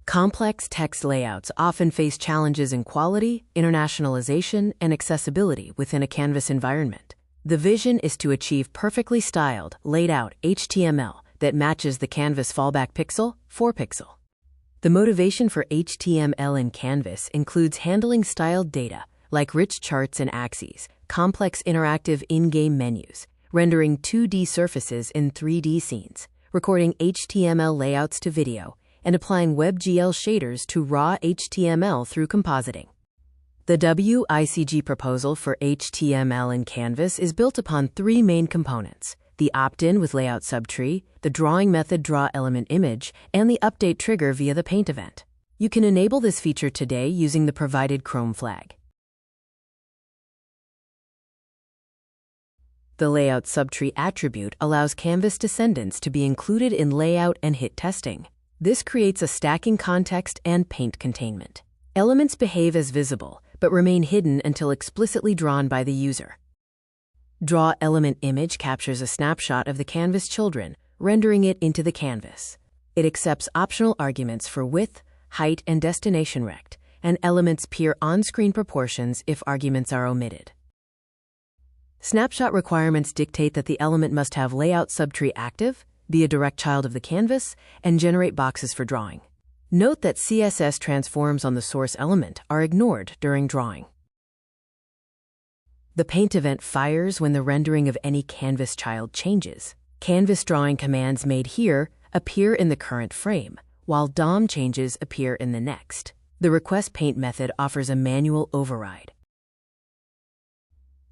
Complex text layouts often face challenges in quality, internationalization, and accessibility within a Canvas environment. The vision is to achieve perfectly styled, laid-out HTML that matches the Canvas fallback pixel, 4-pixel. The motivation for HTML in Canvas includes handling styled data, like rich charts and axes, complex interactive in-game menus, rendering 2D surfaces in 3D scenes, recording HTML layouts to video, and applying WebGL shaders to raw HTML through compositing. The WCAG proposal for HTML in Canvas is built upon three main components: the opt-in with layout subtree, the drawing method draw element image, and the update trigger via the paint event. You can enable this feature today using the provided Chrome flag. The layout subtree attribute allows Canvas descendants to be included in layout and hit testing. This creates a stacking context and paint containment. Elements behave as visible, but remain hidden until explicitly drawn by the user. Draw element image captures a snapshot of the Canvas children, rendering it into the canvas. It accepts optional arguments for width, height, and destination rect, and elements peer on-screen proportions if arguments are omitted. Snapshot requirements dictate that the element must have layout subtree active, be a direct child of the canvas, and generate boxes for drawing. Note that CSS transforms on the source element are ignored during drawing. The paint event fires when the rendering of any canvas child changes. Canvas drawing commands made here appear in the current frame, while DOM changes appear in the next. The request paint method offers a manual override.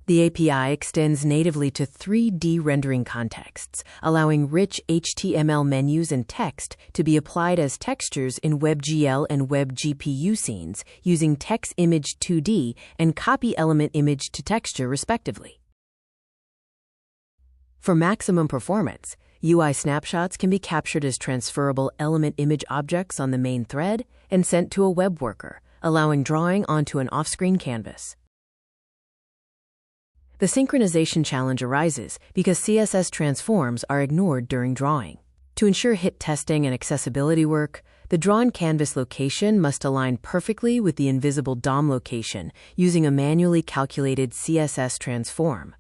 The API extends natively to 3D rendering contexts, allowing rich HTML menus and text to be applied as textures in WebGL and WebGPU scenes using text image 2D and copy element image to texture respectively. For maximum performance, UI snapshots can be captured as transferable element image objects on the main thread and sent to a web worker, allowing drawing onto an off-screen canvas. The synchronization challenge arises because CSS transforms are ignored during drawing. To ensure hit testing and accessibility work, the drawn canvas location must align perfectly with the invisible DOM location using a manually calculated CSS transform.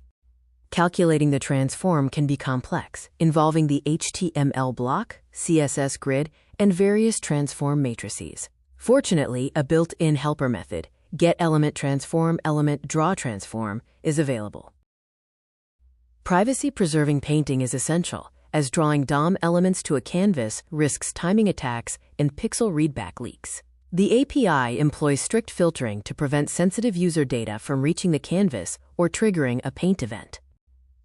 Calculating the transform can be complex, involving the HTML block, CSS grid, and various transform matrices. Fortunately, a built-in helper method, getElementTransform is available. Privacy-preserving painting is essential, as drawing DOM elements to a canvas risks timing attacks and pixel readback leaks. The API employs strict filtering to prevent sensitive user data from reaching the canvas or triggering a paint event.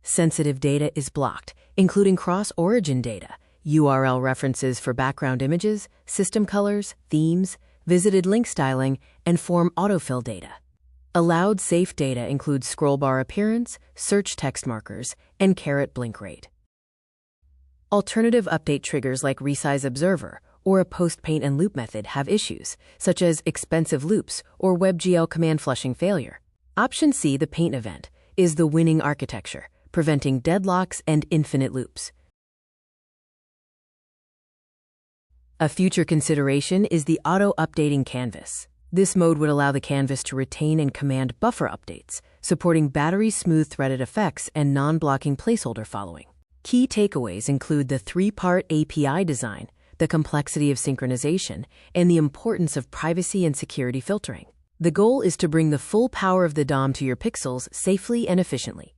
Sensitive data is blocked, including cross-origin data, URL references for background images, system colors, themes, visited link styling, and form autofill data. Allowed safe data includes scroll bar appearance, search text markers, and caret blink rate. Alternative update triggers like resize observer or a post paint and loop method have issues, such as expensive loops or WebGL command flushing failure. Option C, the paint event, is the winning architecture, preventing deadlocks and infinite loops. A future consideration is the auto-updating canvas. This mode would allow the canvas to retain and command buffer updates, supporting battery smooth threaded effects and non-blocking placeholder following. Key takeaways include the three-part API design, the complexity of synchronization, and the importance of privacy and security filtering. The goal is to bring the full power of the DOM to your pixels safely and efficiently.